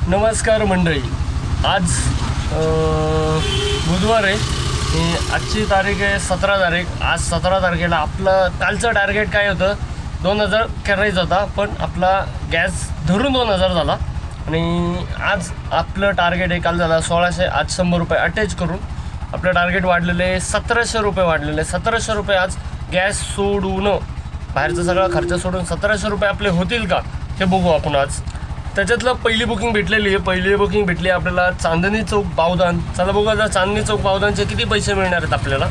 नमस्कार मंडळी, आज बुधवार आहे आणि आजची तारीख आहे 17 तारीख। आज 17 तारखेला आपलं कालचं टार्गेट काय होतं, 2000 करायचं होता, पण आपला गॅस धरून 2000 झाला आणि आज आपलं टार्गेट आहे, काल झाला 1600, आज 100 रुपये अटॅच करून आपलं टार्गेट वाढलेले 1700 रुपये वाढलेले। 1700 रुपये आज गॅस सोडून, बाहेरचा सगळा खर्च सोडून 1700 रुपये आपले होतील का हे बघू आपण आज। त्याच्यातलं पहिली बुकिंग भेटलेली आहे, पहिली बुकिंग भेटली आपल्याला चांदणी चौक बावधान। चला बघू आता चांदणी चौक बावधानचे किती पैसे मिळणार आहेत आपल्याला।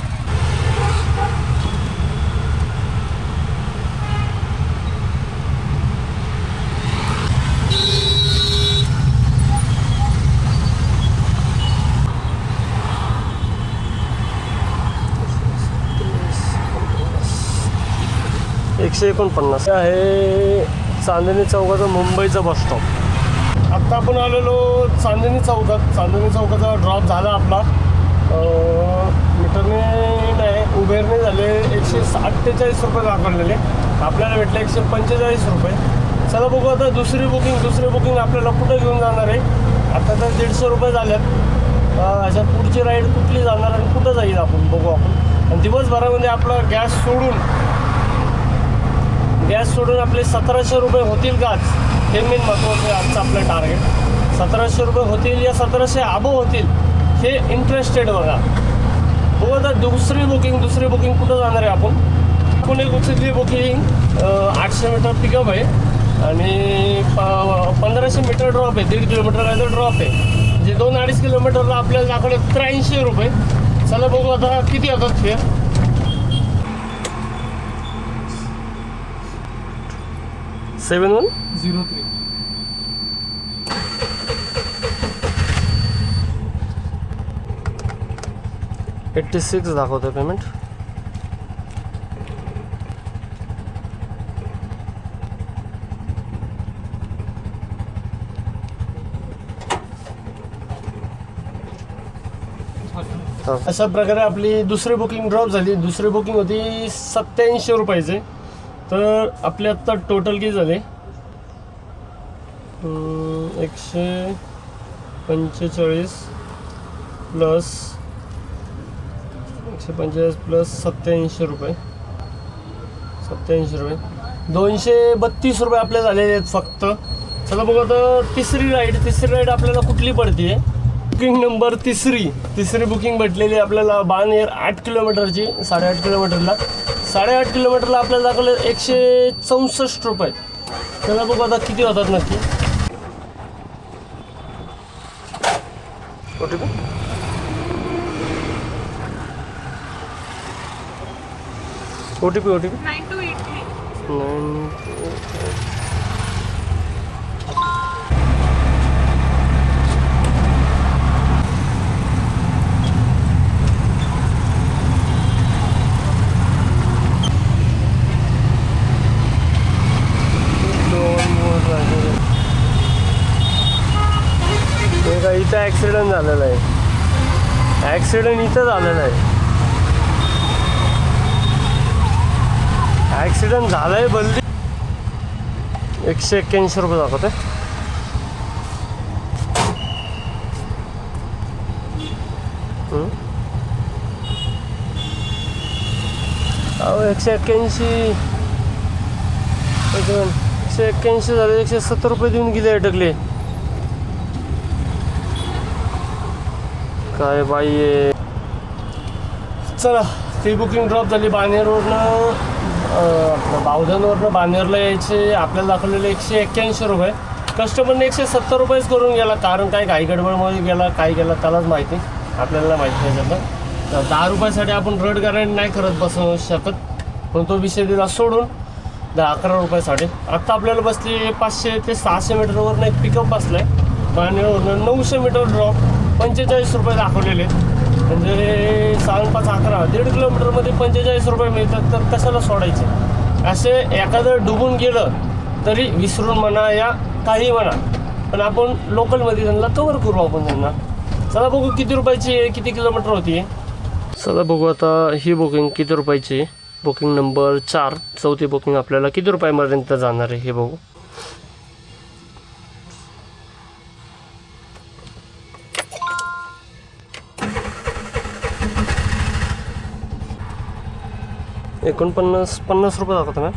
$149 आहे चांदणी चौकाचा मुंबईचा बस स्टॉप। आत्ता आपण आलेलो चांदणी चौकात। चांदणी चौकाचा ड्रॉप झाला आपला, मीटरने नाही उबेरने झाले 148 रुपये दाखवलेले, आपल्याला भेटले 145 रुपये। चला बघू आता दुसरी बुकिंग आपल्याला कुठं घेऊन जाणार आहे। आता तर 150 रुपये झाल्यात, अशा पुढची राईड कुठली जाणार आणि कुठं जाईल आपण बघू आपण। आणि दिवसभरामध्ये आपला गॅस सोडून आपले 1700 रुपये होतील का आज, हे मेन महत्त्वाचं आहे आजचं आपलं टार्गेट। 1700 रुपये होतील या 1700 अबव होतील हे इंटरेस्टेड बघा। बघू आता दुसरी बुकिंग कुठं जाणार आहे आपण एक दुसरी बुकिंग 800 मीटर पिकअप आहे आणि 1500 मीटर ड्रॉप आहे, 1.5 किलोमीटर ड्रॉप आहे, जे 2-2.5 किलोमीटरला आपल्याला दाखवले 83 रुपये। चला बघू आता किती होतात फेअर। 7103 86 दाखवतो पेमेंट। अशा प्रकारे आपली दुसरी बुकिंग ड्रॉप झाली। दुसरी बुकिंग होती 87 रुपयाचे, तर आपले आत्ता टोटल किती झाले 145 प्लस 145 प्लस 87 रुपये 232 रुपये आपले झालेले आहेत फक्त। चला बघू आता तिसरी राईड आपल्याला कुठली पडते। बुकिंग नंबर तिसरी बुकिंग भेटलेली आपल्याला बाणेर 8 किलोमीटरची, 8.5 किलोमीटरला 8.5 किलोमीटरला आपल्याला दाखवलं 164 रुपये। चला बघू आता किती होतात नक्की। OTP 9283 इथं ॲक्सिडेंट झालेला आहे, इथं झालेला आहे, ॲक्सिडेंट झाला आहे बल्दी। 181 रुपये दाखवते। अहो 181 झाले, 170 रुपये देऊन गेले अटकले। काय बाई आहे। चला ती बुकिंग ड्रॉप झाली बाणेरवरनं, आपलं बावधानवरनं बाणेरला यायचे आपल्याला दाखवलेले 181 रुपये। कस्टमरने 170 रुपयेच करून गेला, कारण काय घाई गडबडमध्ये गेला, काय गेला त्यालाच माहिती, आपल्याला माहिती नाही त्याचं। तर 10 रुपयासाठी आपण रड करायला नाही करत बसू शकत, पण तो विषय दिला सोडून 11 रुपयासाठी। आत्ता आपल्याला बसली 500 ते 600 मीटरवरनं एक पिकअप बसला आहे बाणेरवरनं, 900 मीटर ड्रॉप 45 रुपये दाखवलेले, म्हणजे 5-11 1.5 किलोमीटरमध्ये 45 रुपये मिळतात, तर कशाला सोडायचे। असे एखादं डुबून गेलं तरी विसरून म्हणा या काही म्हणा, पण आपण लोकलमध्ये त्यांना कवर करू आपण त्यांना। चला बघू किती रुपयाची आहे, किती किलोमीटर होती। चला बघू आता ही बुकिंग किती रुपयाची आहे। बुकिंग नंबर 4 चौथी बुकिंग आपल्याला किती रुपयापर्यंत जाणार आहे हे बघू। 49 रुपये दाखवतो मॅम.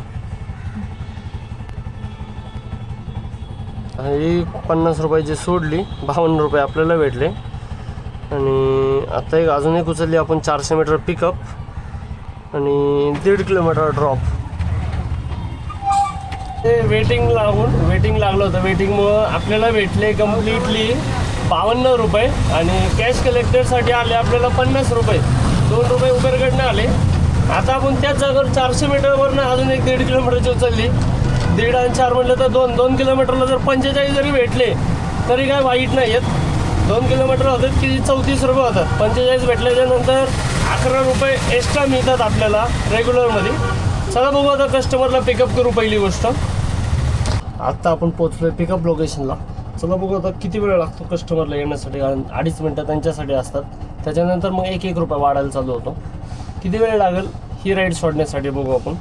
ही 50 रुपयाची सोडली, 52 रुपये आपल्याला भेटले. आणि आता अजून एक उचलली आपण 400 मीटर पिकअप आणि 1.5 किलोमीटर ड्रॉप. ते वेटिंग लागलं होतं. वेटिंगमुळं आपल्याला भेटले कम्प्लिटली 52 रुपये आणि कॅश कलेक्टरसाठी आले आपल्याला 50 रुपये. 2 रुपये उबेरकडनं आले. आता आपण त्याच जागेवर 400 मीटरवरनं अजून एक 1.5 किलोमीटरची उचलली. 1.5 आणि 4 म्हटलं तर 2 किलोमीटरला जर 45 जरी भेटले तरी काय वाईट नाही आहेत. 2 किलोमीटर होतात की 34 रुपये होतात. 45 भेटल्याच्यानंतर 11 रुपये एक्स्ट्रा मिळतात आपल्याला रेग्युलरमध्ये. चला बघू आता कस्टमरला पिकअप करू. पहिली गोष्ट आत्ता आपण पोचलो आहे पिकअप लोकेशनला. चला बघू आता किती वेळ लागतो कस्टमरला येण्यासाठी, कारण 2.5 मिनटं त्यांच्यासाठी असतात. त्याच्यानंतर मग 1 रुपये वाढायला चालू होतो. किती वेळ लागेल ही राईड सोडण्यासाठी बघू आपण.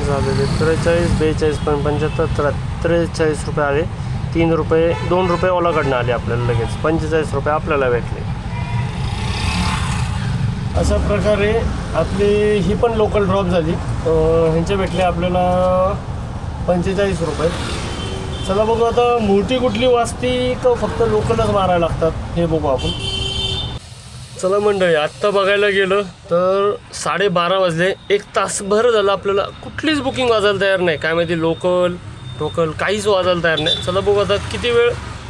9435 झालेले 43, 42, 75, 43 रुपये आले. 2 रुपये ओलाकडनं आले आपल्याला लगेच. 45 रुपये आपल्याला भेटले. अशा प्रकारे आपली ही पण लोकल ड्रॉप झाली. ह्यांचे भेटले आपल्याला 45 रुपये. चला बघू आता मोठी कुठली वाजती का फक्त लोकलच मारायला लागतात हे बघू आपण. चला मंडळी, आत्ता बघायला गेलं तर 12:30 वाजले. 1 तासभर झालं आपल्याला कुठलीच बुकिंग वाजायला तयार नाही. काय माहिती लोकल काहीच वाजायला तयार नाही. चला बघू आता किती वेळ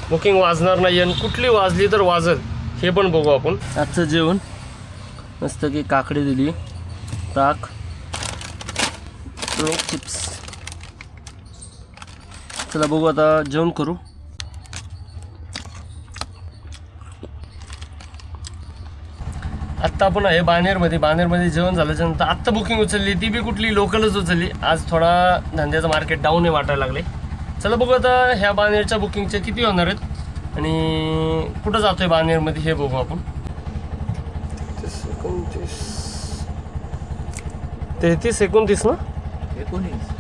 बुकिंग वाजणार नाही आणि कुठली वाजली तर वाजल हे पण बघू आपण. आजचं जेवण मस्त की काकडी दिली, ताक, चिप्स. चला बघू आता जेवण करू. आत्ता आपण आहे बाणेरमध्ये जेवण झाल्याच्यानंतर आत्ता बुकिंग उचलली, ती बी कुठली लोकलच उचलली. आज थोडा धंद्याचं मार्केट डाऊन आहे वाटायला लागले. चला बघू आता ह्या बाणेरच्या बुकिंगचे किती होणार आहेत आणि कुठं जातोय बाणेरमध्ये हे बघू आपण. 33, 29 ना,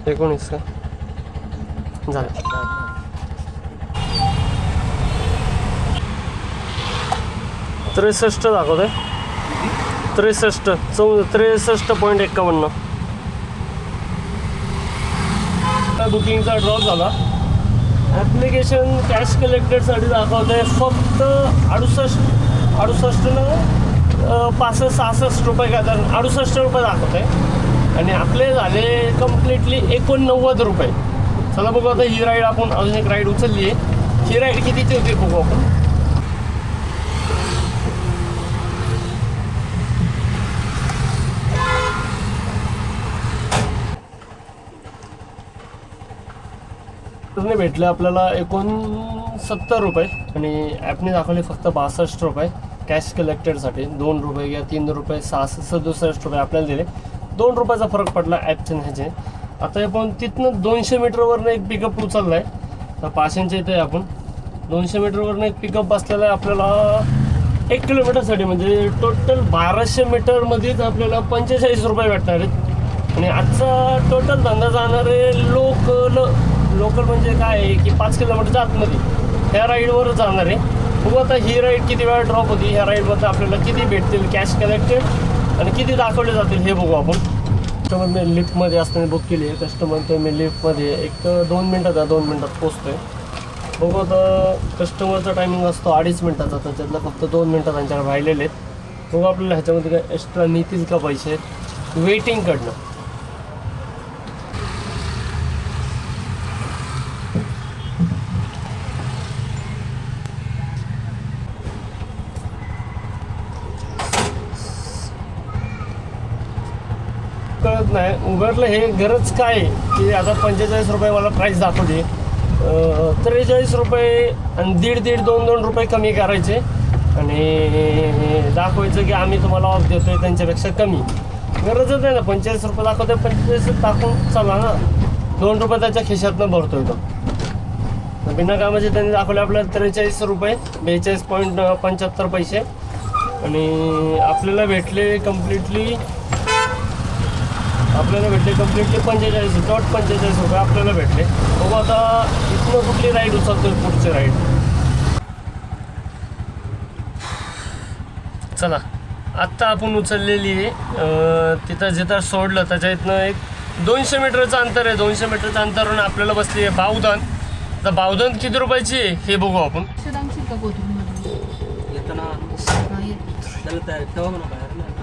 19 का झालं. 63 दाखवतोय. 63.51. बुकिंगचा ड्रॉप झाला. ॲप्लिकेशन कॅश कलेक्टेडसाठी दाखवतंय फक्त 68 ना 65-66 रुपये काय तर 68 रुपये दाखवत आहे आणि आपले झाले कम्प्लिटली 89 रुपये. चला बघू आता ही राईड आपण अजून एक राईड उचलली आहे. ही राईड कितीची होती बघू आपण. भेटले आपल्याला 69 रुपये आणि ॲपने दाखवले फक्त 62 रुपये कॅश कलेक्टेडसाठी. 2 रुपये घ्या, 3 रुपये, 67 रुपये आपल्याला दिले. 2 रुपयाचा फरक पडला ॲपचे ह्याचे. आता आपण तिथनं 200 मीटरवरनं एक पिकअप उचलला आहे. पाचशेंच्या इथे आपण 200 मीटरवरनं एक पिकअप बसलेला आहे आपल्याला 1 किलोमीटरसाठी. म्हणजे टोटल 1200 मीटरमध्येच आपल्याला 45 रुपये भेटणार आहेत. आणि आजचा टोटल धंदा जाणार आहे लोकल म्हणजे काय आहे की 5 किलोमीटरच्या आतमध्ये ह्या राईडवरच जाणार आहे. बघू आता ही राईड किती वेळा ड्रॉप होती, ह्या राईडमध्ये आपल्याला किती भेटतील कॅश कलेक्टेड आणि किती दाखवले जातील हे बघू आपण. कस्टमर मी लिफ्टमध्ये असताना बुक केली आहे. कस्टमर तर मी लिफ्टमध्ये 2 मिनटात पोचतो आहे. बघू आता कस्टमरचा टायमिंग असतो 2.5 मिनटाचा, त्याच्यातला फक्त 2 मिनटं त्यांच्याकडे राहिलेले आहेत. बघू आपल्याला ह्याच्यामध्ये काय एक्स्ट्रा निघतील का पैसे वेटिंगकडनं. कळत नाही उबरला हे गरज काय की आता 45 रुपये मला प्राईस दाखवली. 43 रुपये आणि 1.5-2 रुपये कमी करायचे आणि दाखवायचं की आम्ही तुम्हाला ऑफ देतोय त्यांच्यापेक्षा कमी. गरजच नाही ना. 45 रुपये दाखवतोय, 45 टाकून चला ना. 2 रुपये त्याच्या खिशातनं भरतोय तो. बिना कामाचे त्यांनी दाखवले आपल्याला 43 रुपये 42.75 पैसे आणि आपल्याला भेटले कम्प्लिटली आपल्याला भेटले कम्प्लिटली 45 टॉट 45 रुपये आपल्याला भेटले. बघू आता इथनं कुठली राईड उचलतो पुढची राईड. चला आत्ता आपण उचललेली आहे तिथं जिथं सोडलं त्याच्या इथनं एक 200 मीटरचं अंतर आहे. 200 मीटरचं अंतरवरून आपल्याला बसली आहे बावधन. तर बावधन किती रुपयाची आहे हे बघू आपण.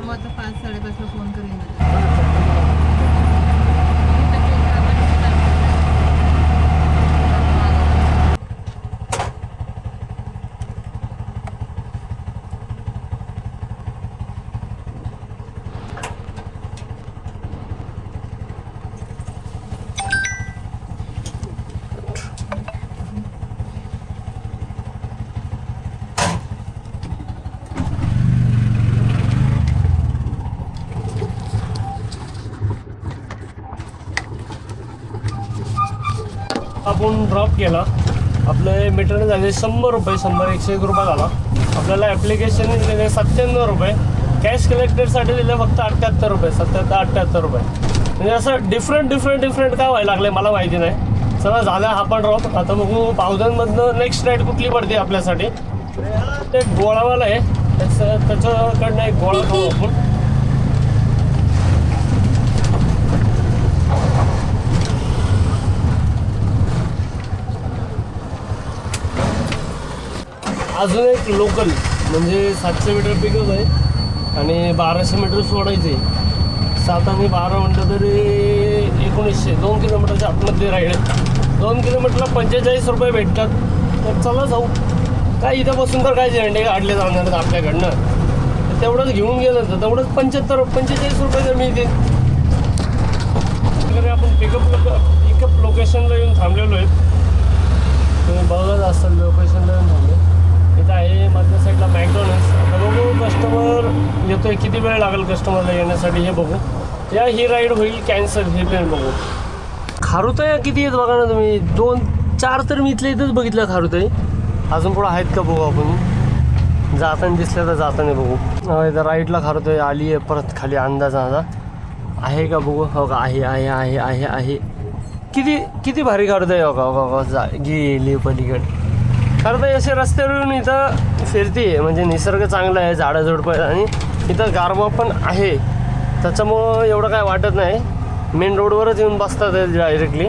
आता 5-5:30 फोन करेन. आपण ड्रॉप केला. आपलं मीटरने झाले 100 रुपये. 101 रुपये झाला. आपल्याला ॲप्लिकेशन दिले 97 रुपये. कॅश कलेक्टेडसाठी दिले फक्त 78 रुपये. 77-78 रुपये. म्हणजे असं डिफरंट काय व्हायला लागलं मला माहिती नाही. चला झाला हा पण ड्रॉप. आता बघू बावधनमधनं नेक्स्ट राईड कुठली पडते आपल्यासाठी. ते गोळावाला आहे त्याच्याकडनं एक गोळा खाऊ आपण. अजून एक लोकल म्हणजे 700 मीटर पिकअप आहे आणि 1200 मीटर सोडायचे. 7 आणि 12 म्हटलं तरी 1900. 2 किलोमीटरच्या आतमधली राईड आहे. 2 किलोमीटरला 45 रुपये भेटतात. तर चला जाऊ. काय इथं बसून तर काय झेंडे काढले जाणार आहेत आपल्याकडनं. तेवढंच घेऊन गेलं तर तेवढंच 45 रुपये जर मिळते. वगैरे आपण पिकअप लोकेशनला येऊन थांबलेलो आहे. तुम्ही बघत असाल लोकेशनला येऊन थांबले. इथं आहे मधल्या साईडला मॅकडॉनल्ड्स. आता बघू कस्टमर येतोय किती वेळ लागेल कस्टमरला येण्यासाठी हे बघू. ही राईड होईल कॅन्सल हे पण बघू. खारुताई किती आहेत बघा ना तुम्ही. 2-4 तर मी इथल्या इथंच बघितलं खारुताई. अजून पुढं आहेत का बघू आपण. जाताना दिसल्या तर जाताना बघू. इथं राईटला खारुताई आली आहे. परत खाली अंदाजा आहे का बघू. हो का आहे. किती भारी खारुताई. हो का गेली पलीकडे. खरं तर असे रस्त्यावरून इथं फिरते म्हणजे निसर्ग चांगला आहे. झाडं आणि इथं गारवा पण आहे. त्याच्यामुळं एवढं काय वाटत नाही. मेन रोडवरच येऊन बसतात डायरेक्टली.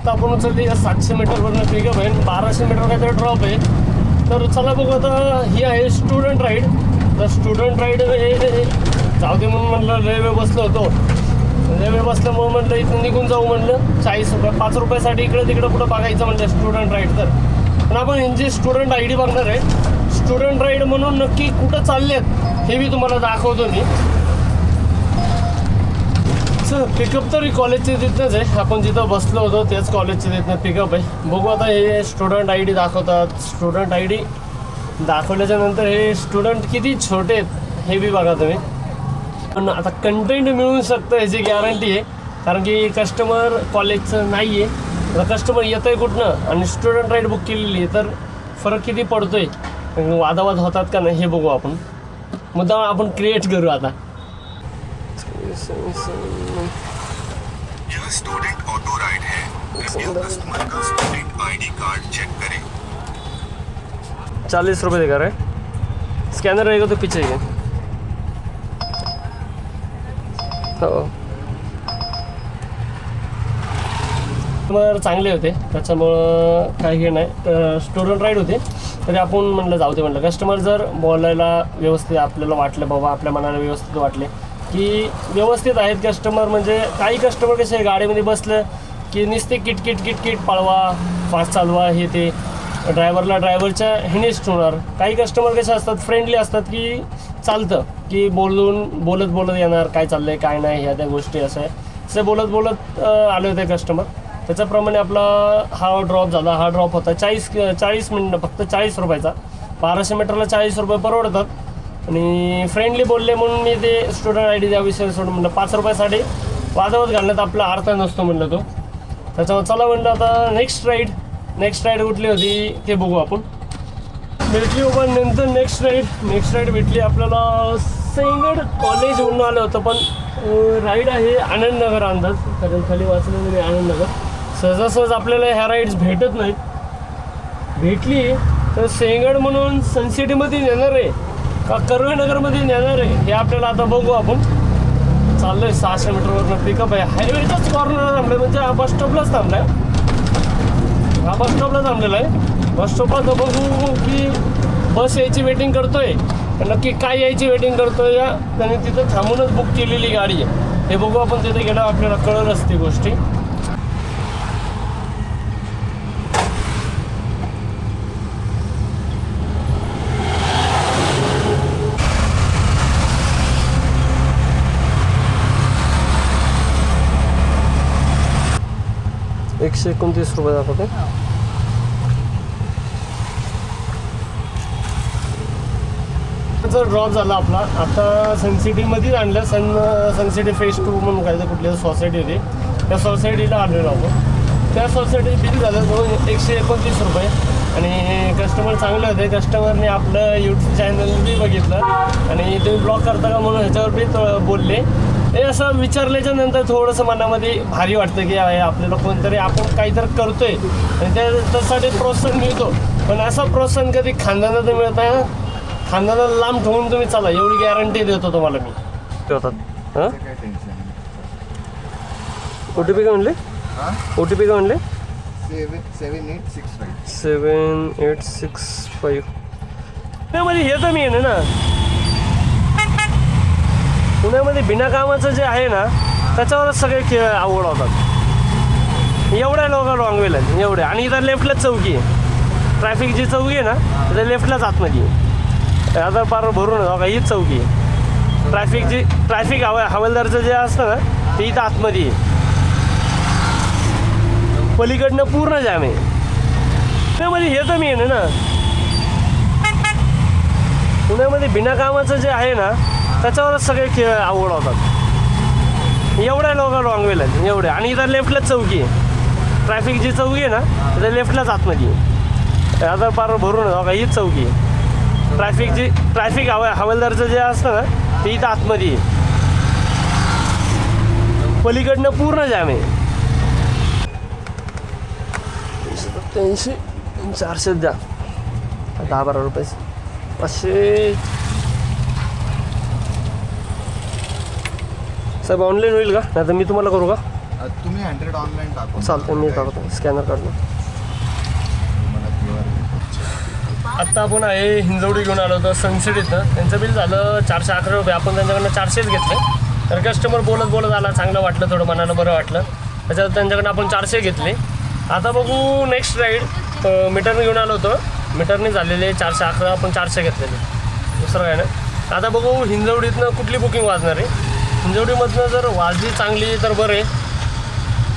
तर आपण उचलते 700 मीटरवरनं पिकअप आहे. 1200 मीटर काहीतरी ड्रॉप आहे. तर चला बघू आता. ही आहे स्टुडंट राईड. तर स्टुडंट राईड हे जाऊ दे म्हणून म्हटलं. रेल्वे बसलो होतो. रेल्वे बसल्यामुळं म्हटलं इथून निघून जाऊ म्हणलं. 40 रुपये 5 रुपयासाठी इकडं तिकडं कुठं बघायचं म्हटलं स्टुडंट राईड. तर पण आपण यांची स्टुडंट आय डी बघणार आहे. स्टुडंट राईड म्हणून नक्की कुठं चाललेत हे मी तुम्हाला दाखवतो. मी पिकअप तरी कॉलेजचे तिथनंच आहे. आपण जिथं बसलो होतो त्याच कॉलेजचे तिथनं पिकअप आहे. बघू आता हे स्टुडंट आय डी दाखवतात. स्टुडंट आय डी दाखवल्याच्या नंतर हे स्टुडंट किती छोटे आहेत हे बी बघा तुम्ही. पण आता कंटेंट मिळू शकतं ह्याची गॅरंटी आहे. कारण की कस्टमर कॉलेजचं नाही आहे. आता कस्टमर येतं आहे कुठनं आणि स्टुडंट राईड बुक केलेली आहे तर फरक किती पडतो आहे. वादावाद होतात का नाही हे बघू आपण. मुद्दा आपण क्रिएट करू आता. यह स्टूडेंट ऑटो राइड है. कृपया कस्टमर का स्टूडेंट आईडी कार्ड चेक करें. 40 रुपये देगा रहे. स्कॅनर रहेगा तो पीछे ही. हो कस्टमर चांगले होते त्याच्यामुळं काही हे नाही. स्टुडंट राईड होते तरी आपण म्हटलं जाऊ दे म्हटलं. कस्टमर जर बोलायला व्यवस्थित आपल्याला वाटलं बाबा आपल्या मनाला व्यवस्थित वाटले की व्यवस्थित आहेत कस्टमर. म्हणजे काही कस्टमर कसे आहे गाडीमध्ये बसलं की नुसते किटकिट पळवा फास्ट चालवा हे ते ड्रायव्हरच्या ह्यानेच ठेवणार. काही कस्टमर कसे असतात फ्रेंडली असतात की चालतं की बोलत येणार काय चाललं आहे काय नाही ह्या त्या गोष्टी असं आहे. असे बोलत आले होते कस्टमर. त्याच्याप्रमाणे आपला हा ड्रॉप झाला. हा ड्रॉप होता 40 मिनिटं फक्त 40 रुपयाचा. 1200 मीटरला 40 रुपये परवडतात. आणि फ्रेंडली बोलले म्हणून मी ते स्टुडंट आय डी द्या विषय सोडून म्हणलं 5 रुपयासाठी वादावाद घालण्यात आपला अर्थ नसतो म्हणलं तो. त्याच्यावर चला म्हणलं आता नेक्स्ट राईड कुठली होती ते बघू आपण. भेटली बाबा नंतर नेक्स्ट राईड भेटली आपल्याला सईगड कॉलेज म्हणून आलं होतं, पण राईड आहे आनंदनगर अंदाज, कारण खाली वाचलेलं मी आनंदनगर. सहजासहज आपल्याला ह्या राईड्स भेटत नाहीत. भेटली तर सईगड म्हणून सनसिटीमध्ये नेणार आहे का कर्वेनगरमध्ये नेणार आहे हे आपल्याला आता बघू. आपण चाललो आहे 600 मीटरवरनं पिकअप आहे. हायवेच्याच कॉर्नर थांबलं, म्हणजे हा बस स्टॉपलाच थांबला आहे. हा बस स्टॉपला थांबलेला आहे. बस स्टॉपला तर बघू की बस यायची वेटिंग करतोय, नक्की काय यायची वेटिंग करतोय या त्याने तिथं थांबूनच बुक केलेली गाडी आहे हे बघू आपण. तिथे गेल्यावर आपल्याला कळलंच ती गोष्टी. ₹129 दाखवते. ड्रॉप झाला आपला. आता सनसिटीमध्येच आणलं. सनसिटी फेज 2 म्हणून काय तर कुठल्या सोसायटी होती, त्या सोसायटीला आणलेलो आपण. त्या सोसायटी बिल झालं ₹129 आणि कस्टमर चांगले होते. कस्टमरने आपलं यूट्यूब चॅनल बी बघितलं आणि तुम्ही ब्लॉग करता का म्हणून ह्याच्यावर बी बोलले. हे असं विचारल्याच्या नंतर थोडंसं मनामध्ये भारी वाटतं की आपल्याला कोणतरी आपण काहीतरी करतोय आणि त्यासाठी प्रोत्साहन मिळतो. पण असा प्रोत्साहन कधी खानदानात मिळत आहे ना. खानदानाला लांब ठेवून तुम्ही चला एवढी गॅरंटी देतो तुम्हाला मी. ठेवतात हां. OTP काय म्हणले? OTP काय म्हणले? 7865. पुण्यामध्ये हे तर मी आहे ना, पुण्यामध्ये बिना कामाचं जे आहे ना त्याच्यावरच सगळे खेळ आवड होतात. एवढ्या लोक लॉंगवेल आहेत एवढे. आणि इथं लेफ्टलाच चौकी आहे. ट्रॅफिक जी चौकी आहे ना तिथं लेफ्टलाच आतमध्ये आता पार भरून बघा हीच चौकी आहे. ट्रॅफिक हवालदारचं जे असतं ना ते इथं आतमध्ये आहे. पलीकडनं पूर्ण जाम आहे. पुण्यामध्ये हे तर मी आहे ना, पुण्यामध्ये बिना कामाचं जे आहे ना त्याच्यावरच सगळे खेळ आवड होतात. एवढ्या लोक लॉंगवेल आहेत एवढे. आणि इथं लेफ्टलाच चौकी आहे. ट्रॅफिक जी चौकी आहे ना तिथं लेफ्टलाच आतमध्ये आहे. आता पार भरून बघा हीच चौकी आहे. ट्रॅफिक हवालदारचं जे असतं ना ते इथं आतमध्ये आहे. पलीकडनं पूर्ण जाम आहे. 387 400 द्या. 10-12 रुपये 500. साहेब ऑनलाईन होईल का? नाही तर मी तुम्हाला करू का? तुम्ही 100 ऑनलाईन टाकू. चालतं मी टाकतो. स्कॅनर काढलं. आत्ता आपण आहे हिंजवडी घेऊन आलो होतो सनसिटीतनं. त्यांचं बिल झालं ₹411. आपण त्यांच्याकडनं 400च घेतले. तर कस्टमर बोलत आला, चांगलं वाटलं, थोडं मनानं बरं वाटलं. त्याच्यात त्यांच्याकडनं आपण 400 घेतले. आता बघू नेक्स्ट राईड. मीटरने घेऊन आलो होतो. मीटरने झालेले 411. आपण 400 घेतलेले. दुसरं काय नाही. आता बघू हिंजवडीतनं कुठली बुकिंग वाजणार आहे. हिंजवडीमधनं जर वाजली चांगली तर बरं आहे.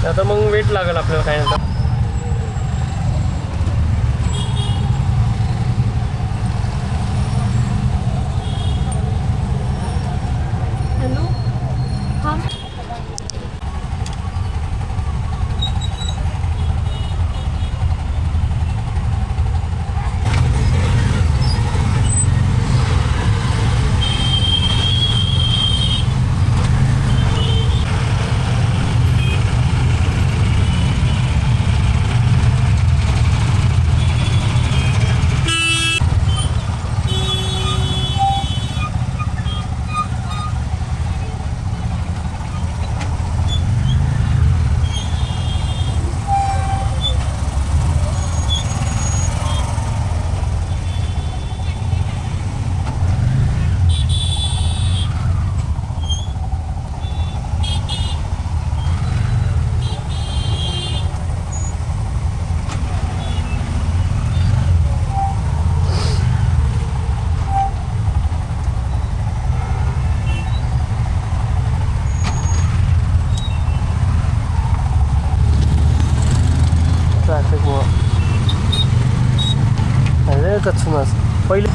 आता मग वेट लागेल आपल्याला काय नंतर. हॅलो हां. कचूनच पहिले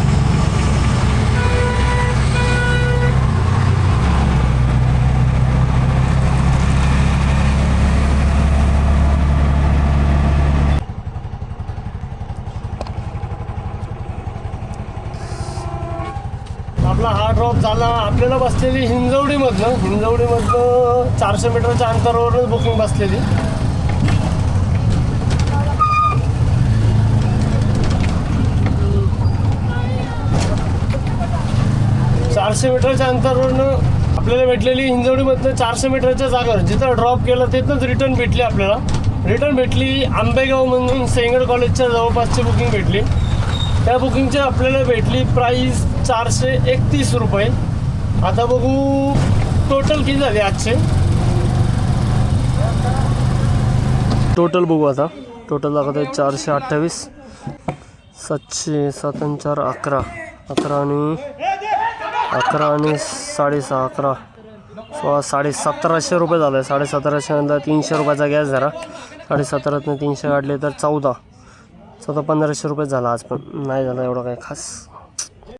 आपला हा ड्रॉप झाला. आपल्याला बसलेली हिंजवडीमधनं 400 मीटरच्या अंतरावरच बुकिंग बसलेली. चारशे मीटरच्या अंतरावरनं आपल्याला भेटलेली हिंजवडीमधनं 400 मीटरच्या जागेवर जिथं ड्रॉप केलं तिथनंच रिटर्न भेटली. आपल्याला रिटर्न भेटली आंबेगाव म्हणून सेंगर कॉलेजच्या जवळपासची बुकिंग भेटली. त्या बुकिंगची आपल्याला भेटली प्राईस 431 रुपये. आता बघू टोटल किती झाले आजचे. टोटल बघू आता. टोटल दाखवत आहे 428, 700, 7 आणि 4 11, 11 आणि 6.5, 11, 16, 1750 रुपये झालं आहे. 1750 300 रुपयाचा गॅस झाला. 1750 300 काढले तर 14 1500 रुपये झाला. आज पण नाही झाला एवढं काही खास.